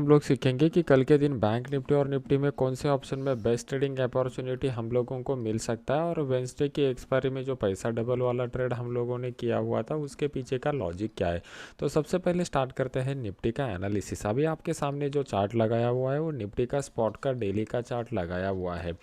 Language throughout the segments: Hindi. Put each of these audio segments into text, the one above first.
हम लोग सीखेंगे कि कल के दिन बैंक निफ्टी और निफ्टी में कौन से ऑप्शन में बेस्ट ट्रेडिंग अपॉर्चुनिटी हम लोगों को मिल सकता है, और वेंसडे की एक्सपायरी में जो पैसा डबल वाला ट्रेड हम लोगों ने किया हुआ था उसके पीछे का लॉजिक क्या है। तो सबसे पहले स्टार्ट करते हैं निफ्टी का एनालिसिस। अभी आपके सामने जो चार्ट लगाया हुआ है वो निफ्टी का स्पॉट का डेली का चार्ट लगाया हुआ है।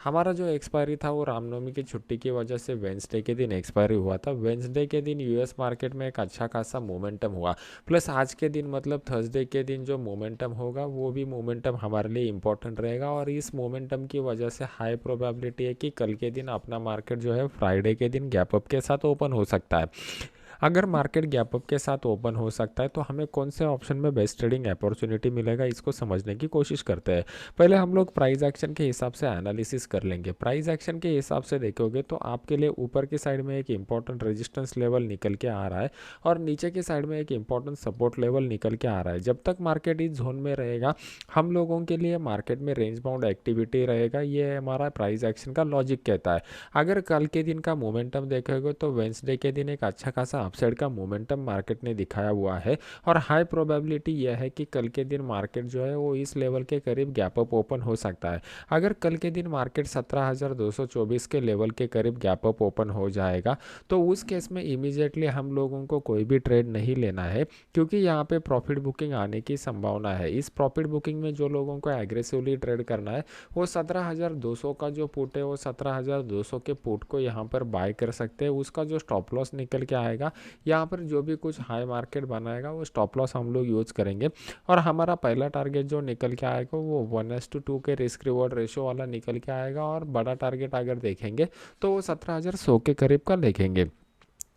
हमारा जो एक्सपायरी था वो रामनवमी की छुट्टी की वजह से वेंसडे के दिन एक्सपायरी हुआ था। वेंसडे के दिन यूएस मार्केट में एक अच्छा खासा मोमेंटम हुआ, प्लस आज के दिन मतलब थर्सडे के दिन जो मोमेंटम होगा वो भी मोमेंटम हमारे लिए इम्पोर्टेंट रहेगा, और इस मोमेंटम की वजह से हाई प्रोबेबिलिटी है कि कल के दिन अपना मार्केट जो है फ्राइडे के दिन गैप अप के साथ ओपन हो सकता है। अगर मार्केट गैप अप के साथ ओपन हो सकता है तो हमें कौन से ऑप्शन में बेस्ट ट्रेडिंग अपॉर्चुनिटी मिलेगा, इसको समझने की कोशिश करते हैं। पहले हम लोग प्राइस एक्शन के हिसाब से एनालिसिस कर लेंगे। प्राइस एक्शन के हिसाब से देखोगे तो आपके लिए ऊपर की साइड में एक इंपॉर्टेंट रेजिस्टेंस लेवल निकल के आ रहा है, और नीचे की साइड में एक इंपॉर्टेंट सपोर्ट लेवल निकल के आ रहा है। जब तक मार्केट इस जोन में रहेगा हम लोगों के लिए मार्केट में रेंज बाउंड एक्टिविटी रहेगा, ये हमारा प्राइस एक्शन का लॉजिक कहता है। अगर कल के दिन का मोमेंटम देखेंगे तो वेंसडे के दिन एक अच्छा खासा अपसाइड का मोमेंटम मार्केट ने दिखाया हुआ है, और हाई प्रोबेबिलिटी यह है कि कल के दिन मार्केट जो है वो इस लेवल के करीब गैप अप ओपन हो सकता है। अगर कल के दिन मार्केट 17,224 के लेवल के करीब गैप अप ओपन हो जाएगा तो उस केस में इमीडिएटली हम लोगों को कोई भी ट्रेड नहीं लेना है, क्योंकि यहाँ पे प्रॉफिट बुकिंग आने की संभावना है। इस प्रॉफिट बुकिंग में जो लोगों को एग्रेसिवली ट्रेड करना है वो 17,200 का जो पुट है वो 17,200 के पुट को यहाँ पर बाय कर सकते हैं। उसका जो स्टॉप लॉस निकल के आएगा, यहाँ पर जो भी कुछ हाई मार्केट बनाएगा वो स्टॉप लॉस हम लोग यूज करेंगे, और हमारा पहला टारगेट जो निकल के आएगा वो 1:2 के रिस्क रिवॉर्ड रेशो वाला निकल के आएगा, और बड़ा टारगेट अगर देखेंगे तो वो 17,100 के करीब का देखेंगे।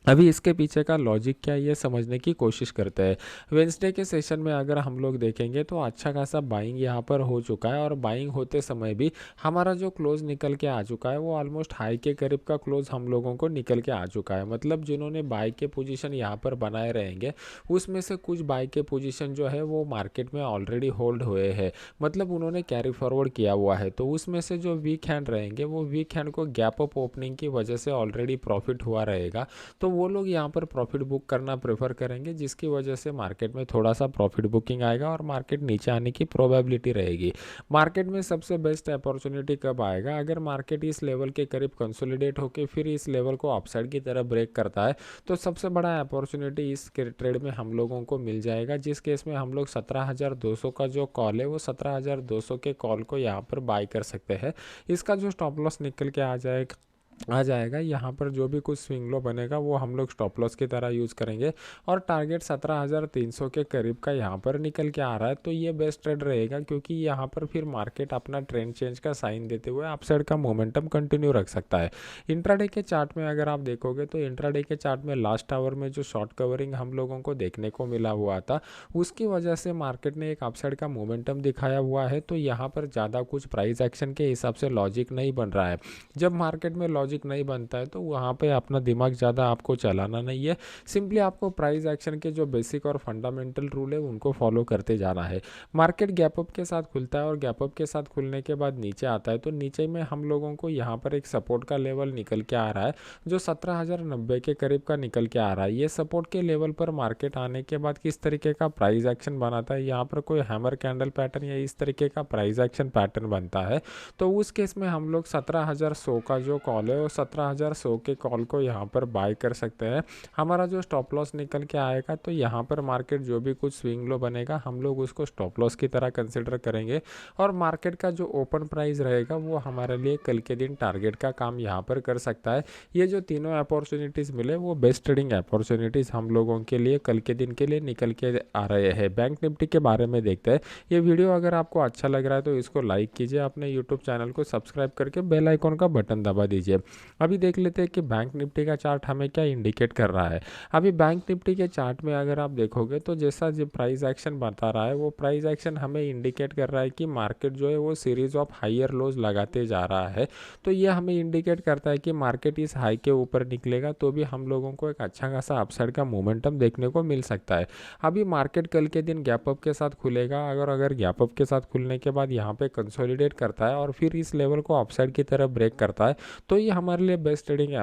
अभी इसके पीछे का लॉजिक क्या है ये समझने की कोशिश करते हैं। वेंसडे के सेशन में अगर हम लोग देखेंगे तो अच्छा खासा बाइंग यहाँ पर हो चुका है, और बाइंग होते समय भी हमारा जो क्लोज निकल के आ चुका है वो ऑलमोस्ट हाई के करीब का क्लोज हम लोगों को निकल के आ चुका है। मतलब जिन्होंने बाई के पोजीशन यहाँ पर बनाए रहेंगे उसमें से कुछ बाई के पोजीशन जो है वो मार्केट में ऑलरेडी होल्ड हुए हैं, मतलब उन्होंने कैरी फॉरवर्ड किया हुआ है। तो उसमें से जो वीक हैंड रहेंगे वो वीक हैंड को गैप अप ओपनिंग की वजह से ऑलरेडी प्रॉफिट हुआ रहेगा, तो वो लोग यहाँ पर प्रॉफिट बुक करना प्रेफर करेंगे, जिसकी वजह से मार्केट में थोड़ा सा प्रॉफिट बुकिंग आएगा और मार्केट नीचे आने की प्रोबेबिलिटी रहेगी। मार्केट में सबसे बेस्ट अपॉर्चुनिटी कब आएगा, अगर मार्केट इस लेवल के करीब कंसोलिडेट होकर फिर इस लेवल को अपसाइड की तरफ ब्रेक करता है तो सबसे बड़ा अपॉर्चुनिटी इस ट्रेड में हम लोगों को मिल जाएगा, जिस केस में हम लोग 17,200 का जो कॉल है वो 17,200 के कॉल को यहाँ पर बाय कर सकते हैं। इसका जो स्टॉप लॉस निकल के आ जाएगा यहाँ पर जो भी कुछ स्विंग लो बनेगा वो हम लोग स्टॉप लॉस की तरह यूज़ करेंगे, और टारगेट 17,300 के करीब का यहाँ पर निकल के आ रहा है। तो ये बेस्ट ट्रेड रहेगा, क्योंकि यहाँ पर फिर मार्केट अपना ट्रेंड चेंज का साइन देते हुए अपसाइड का मोमेंटम कंटिन्यू रख सकता है। इंट्राडे के चार्ट में अगर आप देखोगे तो इंट्राडे के चार्ट में लास्ट आवर में जो शॉर्ट कवरिंग हम लोगों को देखने को मिला हुआ था उसकी वजह से मार्केट ने एक अपसाइड का मोमेंटम दिखाया हुआ है। तो यहाँ पर ज़्यादा कुछ प्राइस एक्शन के हिसाब से लॉजिक नहीं बन रहा है। जब मार्केट में लॉजिक नहीं बनता है तो वहाँ पे अपना दिमाग ज़्यादा आपको चलाना नहीं है, सिंपली आपको प्राइस एक्शन के जो बेसिक और फंडामेंटल रूल है उनको फॉलो करते जाना है। मार्केट गैप अप के साथ खुलता है, और गैप अप के साथ खुलने के बाद नीचे आता है, तो नीचे में हम लोगों को यहाँ पर एक सपोर्ट का लेवल निकल के आ रहा है जो 17,090 के करीब का निकल के आ रहा है। ये सपोर्ट के लेवल पर मार्केट आने के बाद किस तरीके का प्राइस एक्शन बनाता है, यहाँ पर कोई हैमर कैंडल पैटर्न या इस तरीके का प्राइस एक्शन पैटर्न बनता है, तो उस केस में हम लोग 17,100 का जो कॉल है वो 17,100 के कॉल को यहाँ पर बाय कर सकते हैं। हमारा जो स्टॉप लॉस निकल के आएगा तो यहाँ पर मार्केट जो भी कुछ स्विंग लो बनेगा हम लोग उसको स्टॉप लॉस की तरह कंसिडर करेंगे, और मार्केट का जो ओपन प्राइस रहेगा वो हमारे लिए कल के दिन टारगेट का काम यहाँ पर कर सकता है। ये जो तीनों अपॉर्चुनिटीज़ मिले वो बेस्ट ट्रेडिंग अपॉर्चुनिटीज़ हम लोगों के लिए कल के दिन के लिए निकल के आ रहे हैं। बैंक निफ्टी के बारे में देखते हैं। ये वीडियो अगर आपको अच्छा लग रहा है तो इसको लाइक कीजिए, अपने यूट्यूब चैनल को सब्सक्राइब करके बेल आइकॉन का बटन दबा दीजिए। अभी देख लेते हैं कि बैंक निफ्टी का चार्ट हमें क्या इंडिकेट कर रहा है। अभी बैंक निफ्टी के चार्ट में अगर आप देखोगे तो जैसा जो प्राइस एक्शन बता रहा है वो प्राइस एक्शन हमें इंडिकेट कर रहा है कि मार्केट जो है वो सीरीज ऑफ हायर लोज लगाते जा रहा है। तो ये हमें इंडिकेट करता है कि मार्केट इस हाई के ऊपर निकलेगा तो भी हम लोगों को एक अच्छा खासा अपसाइड का मोमेंटम देखने को मिल सकता है। अभी मार्केट कल के दिन गैप अप के साथ खुलेगा, अगर गैप अप के साथ खुलने के बाद यहाँ पे कंसोलिडेट करता है और फिर इस लेवल को अपसाइड की तरफ ब्रेक करता है तो ये हमारे लिए बेस्ट ट्रेडिंग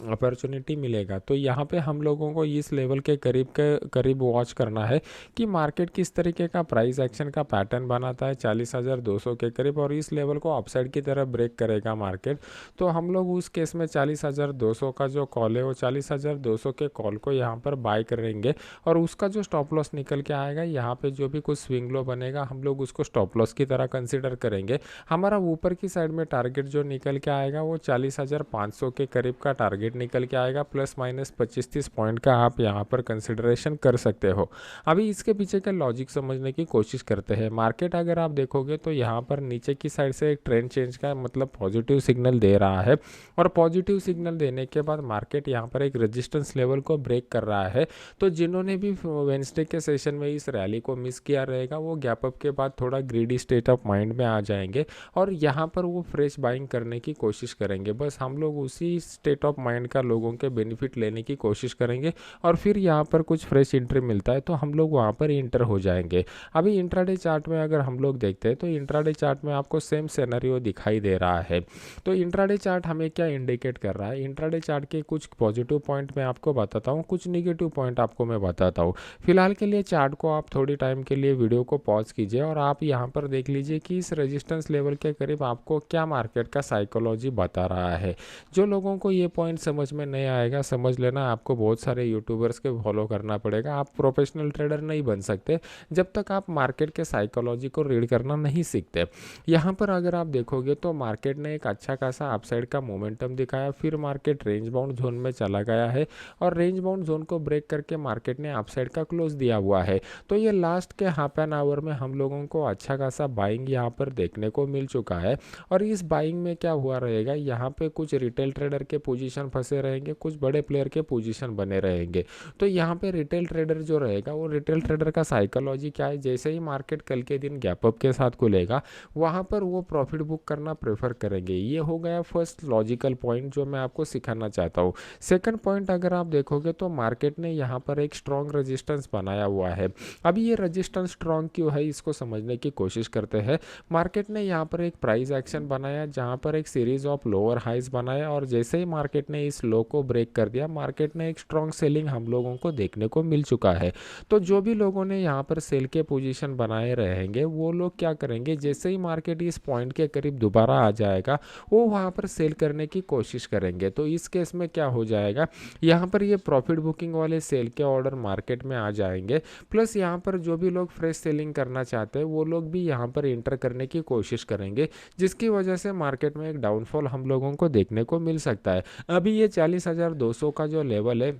अपॉर्चुनिटी मिलेगा। तो यहाँ पे हम लोगों को इस लेवल के करीब वॉच करना है कि मार्केट किस तरीके का प्राइस एक्शन का पैटर्न बनाता है 40,200 के करीब, और इस लेवल को अपसाइड की तरफ ब्रेक करेगा मार्केट, तो हम लोग उस केस में 40,200 का जो कॉल है वो 40,200 के कॉल को यहाँ पर बाय करेंगे, और उसका जो स्टॉप लॉस निकल के आएगा यहाँ पे जो भी कुछ स्विंग लो बनेगा हम लोग उसको स्टॉप लॉस की तरह कंसिडर करेंगे। हमारा ऊपर की साइड में टारगेट जो निकल के आएगा वो 40,500 के करीब का टारगेट निकल के आएगा, प्लस माइनस 25-30 पॉइंट का आप यहाँ पर कंसिडरेशन कर सकते हो। अभी इसके पीछे का लॉजिक समझने की कोशिश करते हैं। मार्केट अगर आप देखोगे तो यहाँ पर नीचे की साइड से एक ट्रेंड चेंज का मतलब पॉजिटिव सिग्नल दे रहा है, और पॉजिटिव सिग्नल देने के बाद मार्केट यहाँ पर एक रेजिस्टेंस लेवल को ब्रेक कर रहा है। तो जिन्होंने भी वेंसडे के सेशन में इस रैली को मिस किया रहेगा वो गैप अप के बाद थोड़ा ग्रीडी स्टेट ऑफ माइंड में आ जाएंगे, और यहाँ पर वो फ्रेश बाइंग करने की कोशिश करेंगे। बस हम लोग उसी स्टेट ऑफ माइंड का लोगों के बेनिफिट लेने की कोशिश करेंगे, और फिर यहाँ पर कुछ फ्रेश एंट्री मिलता है तो हम लोग वहाँ पर इंटर हो जाएंगे। अभी इंट्राडे चार्ट में अगर हम लोग देखते हैं तो इंट्राडे चार्ट में आपको सेम सिनेरियो दिखाई दे रहा है। तो इंट्राडे चार्ट हमें क्या इंडिकेट कर रहा है, इंट्राडे चार्ट के कुछ पॉजिटिव पॉइंट मैं आपको बताता हूँ, कुछ निगेटिव पॉइंट आपको मैं बताता हूँ। फिलहाल के लिए चार्ट को आप थोड़ी टाइम के लिए वीडियो को पॉज कीजिए और आप यहाँ पर देख लीजिए कि इस रेजिस्टेंस लेवल के करीब आपको क्या मार्केट का साइकोलॉजी बता रहा है। जो लोगों को ये पॉइंट समझ में नहीं आएगा, समझ लेना आपको बहुत सारे यूट्यूबर्स के फॉलो करना पड़ेगा। आप प्रोफेशनल ट्रेडर नहीं बन सकते जब तक आप मार्केट के साइकोलॉजी को रीड करना नहीं सीखते। यहाँ पर अगर आप देखोगे तो मार्केट ने एक अच्छा खासा अपसाइड का मोमेंटम दिखाया, फिर मार्केट रेंज बाउंड जोन में चला गया है, और रेंज बाउंड जोन को ब्रेक करके मार्केट ने अपसाइड का क्लोज दिया हुआ है। तो ये लास्ट के हाफ एन आवर में हम लोगों को अच्छा खासा बाइंग यहाँ पर देखने को मिल चुका है, और इस बाइंग में क्या हुआ रहेगा, यहाँ पे कुछ रिटेल ट्रेडर के पोजीशन फंसे रहेंगे, कुछ बड़े प्लेयर के पोजीशन बने रहेंगे। तो यहाँ पे रिटेल ट्रेडर जो रहेगा वो रिटेल ट्रेडर का साइकोलॉजी क्या है, जैसे ही मार्केट कल के दिन गैप अप के साथ खुलेगा वहाँ पर वो प्रॉफिट बुक करना प्रेफर करेंगे। ये हो गया फर्स्ट लॉजिकल पॉइंट जो मैं आपको सिखाना चाहता हूँ। सेकंड पॉइंट अगर आप देखोगे तो मार्केट ने यहाँ पर एक स्ट्रॉन्ग रेजिस्टेंस बनाया हुआ है। अभी ये रेजिस्टेंस स्ट्रॉन्ग क्यों है इसको समझने की कोशिश करते हैं। मार्केट ने यहाँ पर एक प्राइस एक्शन बनाया जहाँ पर एक सीरीज ऑफ लोअर हाइज बनाया, और जैसे ही मार्केट ने इस लो को ब्रेक कर दिया मार्केट ने एक स्ट्रॉन्ग सेलिंग हम लोगों को देखने को मिल चुका है। तो जो भी लोगों ने यहाँ पर सेल के पोजीशन बनाए रहेंगे वो लोग क्या करेंगे, जैसे ही मार्केट इस पॉइंट के करीब दोबारा आ जाएगा वो वहाँ पर सेल करने की कोशिश करेंगे। तो इस केस में क्या हो जाएगा, यहाँ पर ये प्रॉफिट बुकिंग वाले सेल के ऑर्डर मार्केट में आ जाएंगे, प्लस यहाँ पर जो भी लोग फ्रेश सेलिंग करना चाहते हैं वो लोग भी यहाँ पर इंटर करने की कोशिश करेंगे, जिसकी वजह से मार्केट में एक डाउनफॉल हम लोगों को देखने को मिल सकता है। अभी ये 40,200 का जो लेवल है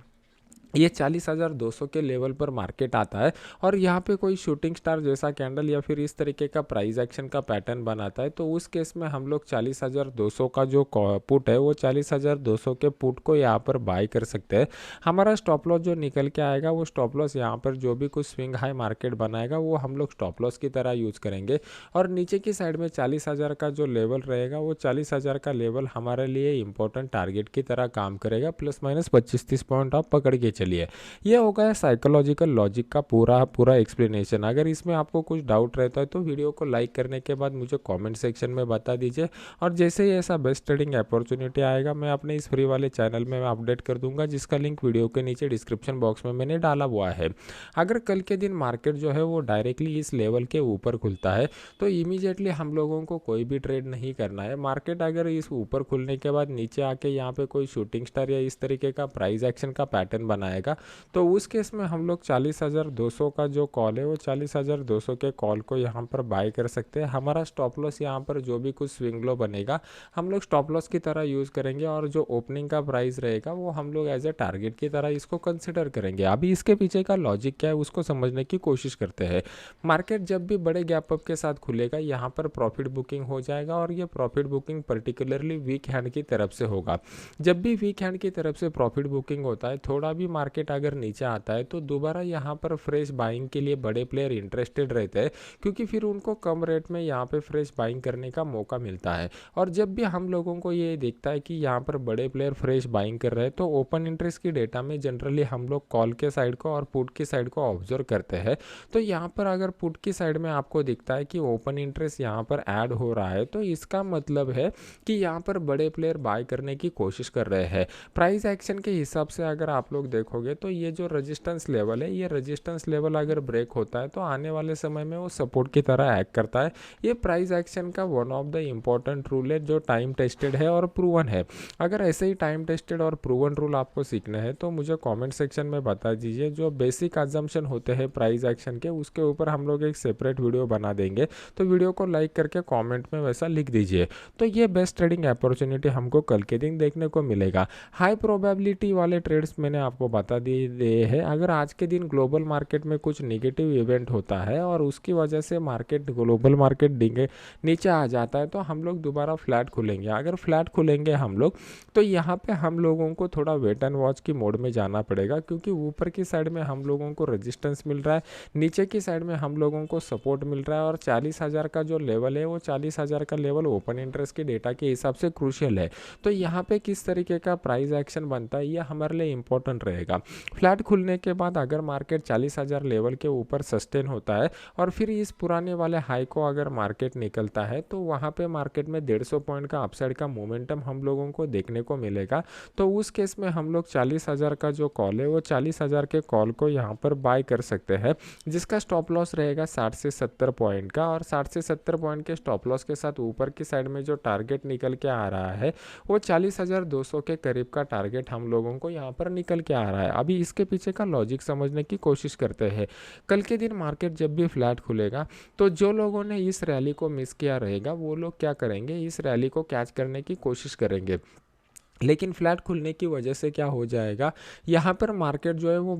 ये 40,200 के लेवल पर मार्केट आता है, और यहाँ पे कोई शूटिंग स्टार जैसा कैंडल या फिर इस तरीके का प्राइस एक्शन का पैटर्न बनाता है, तो उस केस में हम लोग 40,200 का जो पुट है वो 40,200 के पुट को यहाँ पर बाय कर सकते हैं। हमारा स्टॉप लॉस जो निकल के आएगा वो स्टॉप लॉस यहाँ पर जो भी कुछ स्विंग हाई मार्केट बनाएगा वो हम लोग स्टॉप लॉस की तरह यूज़ करेंगे, और नीचे की साइड में 40,000 का जो लेवल रहेगा वो 40,000 का लेवल हमारे लिए इंपॉर्टेंट टारगेट की तरह काम करेगा, प्लस माइनस 25-30 पॉइंट आप पकड़ के चलिए। ये हो गया साइकोलॉजिकल लॉजिक का पूरा एक्सप्लेनेशन। अगर इसमें आपको कुछ डाउट रहता है तो वीडियो को लाइक करने के बाद मुझे कमेंट सेक्शन में बता दीजिए, और जैसे ही ऐसा बेस्ट ट्रेडिंग अपॉर्चुनिटी आएगा मैं अपने इस फ्री वाले चैनल में अपडेट कर दूंगा, जिसका लिंक वीडियो के नीचे डिस्क्रिप्शन बॉक्स में मैंने डाला हुआ है। अगर कल के दिन मार्केट जो है वो डायरेक्टली इस लेवल के ऊपर खुलता है तो इमीडिएटली हम लोगों को कोई भी ट्रेड नहीं करना है। मार्केट अगर इस ऊपर खुलने के बाद नीचे आके यहाँ पे कोई शूटिंग स्टार या इस तरीके का प्राइस एक्शन का पैटर्न बनाएगा तो उस केस में हम लोग 40,200 का जो कॉल है वो 40,200 के कॉल को यहाँ पर बाय कर सकते हैं। हमारा स्टॉप लॉस यहाँ पर जो भी कुछ स्विंग लो बनेगा हम लोग स्टॉप लॉस की तरह यूज़ करेंगे, और जो ओपनिंग का प्राइस रहेगा वो हम लोग एज ए टारगेट की तरह इसको कंसिडर करेंगे। अभी इसके पीछे का लॉजिक क्या है उसको समझने की कोशिश करते हैं। मार्केट जब भी बड़े गैप अप के साथ खुलेगा यहाँ पर प्रॉफिट बुकिंग हो जाएगा, और ये profit booking particularly weak hand की तरफ से होगा। जब भी वीक हैंड की तरफ से प्रॉफिट बुकिंग होता है थोड़ा भी मार्केट अगर नीचे आता है तो दोबारा यहाँ पर फ्रेश बाइंग के लिए बड़े प्लेयर इंटरेस्टेड रहते हैं, क्योंकि फिर उनको कम रेट में यहाँ पे फ्रेश बाइंग करने का मौका मिलता है। और जब भी हम लोगों को ये दिखता है कि यहाँ पर बड़े प्लेयर फ्रेश बाइंग कर रहे हैं, तो ओपन इंटरेस्ट की डेटा में जनरली हम लोग कॉल के साइड को और पुट की साइड को ऑब्जर्व करते हैं। तो यहाँ पर अगर पुट की साइड में आपको दिखता है कि ओपन इंटरेस्ट यहाँ पर ऐड हो रहा है, तो इसका मतलब है कि यहाँ पर बड़े प्लेयर बाय करने की कोशिश कर रहे हैं। प्राइस एक्शन के हिसाब से अगर आप लोग देखोगे तो ये जो रेजिस्टेंस लेवल है, ये रेजिस्टेंस लेवल अगर ब्रेक होता है तो आने वाले समय में वो सपोर्ट की तरह एक्ट करता है। ये प्राइस एक्शन का one of the important rule है जो टाइम टेस्टेड है और प्रूवन है। अगर ऐसे ही टाइम टेस्टेड और प्रूवन रूल आपको सीखने हैं तो मुझे कमेंट सेक्शन में बता दीजिए। जो बेसिक अजम्पशन होते हैं प्राइस एक्शन के, उसके ऊपर हम लोग एक सेपरेट वीडियो बना देंगे, तो वीडियो को लाइक करके कमेंट में वैसा लिख दीजिए। तो ये बेस्ट ट्रेडिंग अपॉर्चुनिटी हमको कल के दिन देखने को मिलेगा। हाई प्रोबेबिलिटी वाले ट्रेड्स मैंने आपको बता दिए हैं। अगर आज के दिन ग्लोबल मार्केट में कुछ नेगेटिव इवेंट होता है और उसकी वजह से ग्लोबल मार्केट नीचे आ जाता है, तो हम लोग दोबारा फ्लैट खुलेंगे। अगर फ्लैट खुलेंगे हम लोग, तो यहाँ पे हम लोगों को थोड़ा वेट एंड वॉच की मोड में जाना पड़ेगा, क्योंकि ऊपर की साइड में हम लोगों को रेजिस्टेंस मिल रहा है, नीचे की साइड में हम लोगों को सपोर्ट मिल रहा है, और 40,000 का जो लेवल है वो 40,000 का लेवल ओपन इंटरेस्ट के डेटा के हिसाब से क्रूशियल है। तो यहाँ पे किस तरीके का प्राइस एक्शन बनता है ये हमारे लिए इंपॉर्टेंट रहेगा। फ्लैट खुलने के बाद अगर मार्केट 40,000 लेवल के ऊपर सस्टेन होता है और फिर इस पुराने वाले हाई को अगर मार्केट निकलता है, तो वहाँ पे मार्केट में 150 पॉइंट का अपसाइड का मोमेंटम हम लोगों को देखने को मिलेगा। तो उस केस में हम लोग 40,000 का जो कॉल है वो 40,000 के कॉल को यहाँ पर बाय कर सकते हैं, जिसका स्टॉप लॉस रहेगा 60 से 70 पॉइंट का। और 60 से 70 पॉइंट के स्टॉप लॉस के साथ ऊपर की साइड में जो टारगेट निकल के आ रहा है वो 40,200 के करीब का टारगेट हम लोगों को यहाँ पर निकल के आ रहा है। अभी इसके पीछे का लॉजिक समझने की कोशिश करते हैं। कल के दिन मार्केट जब भी फ्लैट खुलेगा, तो जो लोगों ने इस रैली को मिस किया रहेगा वो लोग क्या करेंगे, इस रैली को कैच करने की कोशिश करेंगे। लेकिन फ्लैट खुलने की वजह से क्या हो जाएगा, यहाँ पर मार्केट जो है वो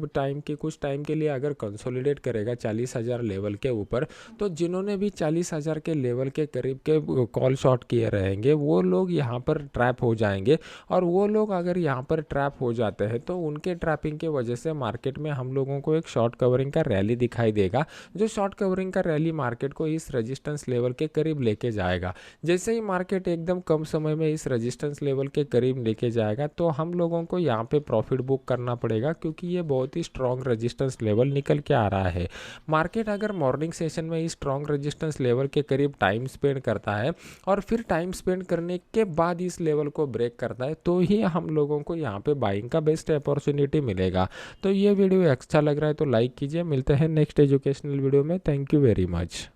कुछ टाइम के लिए अगर कंसोलिडेट करेगा 40,000 लेवल के ऊपर, तो जिन्होंने भी 40,000 के लेवल के करीब के कॉल शॉट किए रहेंगे वो लोग यहाँ पर ट्रैप हो जाएंगे। और वो लोग अगर यहाँ पर ट्रैप हो जाते हैं तो उनके ट्रैपिंग की वजह से मार्केट में हम लोगों को एक शॉर्ट कवरिंग का रैली दिखाई देगा, जो शॉर्ट कवरिंग का रैली मार्केट को इस रजिस्टेंस लेवल के करीब लेके जाएगा। जैसे ही मार्केट एकदम कम समय में इस रजिस्टेंस लेवल के करीब लेके जाएगा, तो हम लोगों को यहाँ पे प्रॉफिट बुक करना पड़ेगा, क्योंकि ये बहुत ही स्ट्रॉन्ग रेजिस्टेंस लेवल निकल के आ रहा है। मार्केट अगर मॉर्निंग सेशन में इस स्ट्रॉन्ग रेजिस्टेंस लेवल के करीब टाइम स्पेंड करता है और फिर टाइम स्पेंड करने के बाद इस लेवल को ब्रेक करता है, तो ही हम लोगों को यहाँ पे बाइंग का बेस्ट अपॉर्चुनिटी मिलेगा। तो ये वीडियो अच्छा लग रहा है तो लाइक कीजिए। मिलते हैं नेक्स्ट एजुकेशनल वीडियो में। Thank you very much.